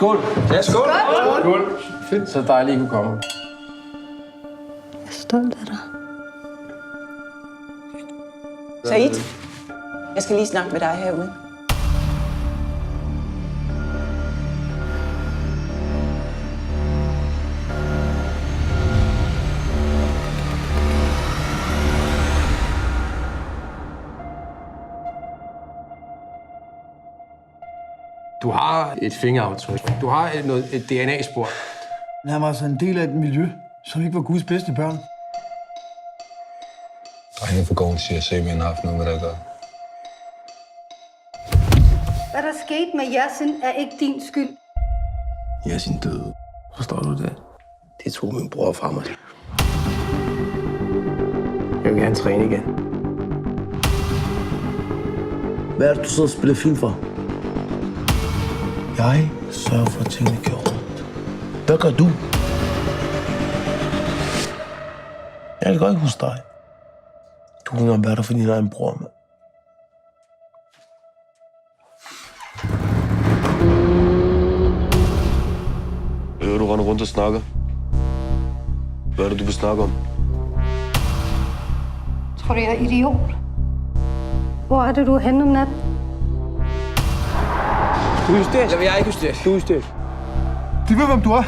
Skål. Ja, skål. Skål. Fedt. Så dejligt, I kunne komme. Jeg er stolt af dig. Said, jeg skal lige snakke med dig herude. Du har et fingeraftryk. Du har et DNA-spor. Han var altså en del af et miljø, som ikke var Guds bedste børn. Drenge for gården siger, at Sabian har haft noget med det at gøre. Hvad der skete med Yasin er ikke din skyld. Yasin døde. Forstår du det? Det tog min bror fra mig. Jeg vil gerne træne igen. Hvad er det, du sidder og spiller film for? Jeg sørger for, at tingene går rundt. Hvad gør du? Jeg kan godt ikke huske dig. Du kan ikke engang være der for din egen bror, mand. Du render rundt og snakker. Hvad er det, du vil snakke om? Tror du, jeg er idiot? Hvor er det, du er henne om natten? Du er hysterisk. Jeg er ikke hysterisk. Du er hysterisk. De ved, hvem du er.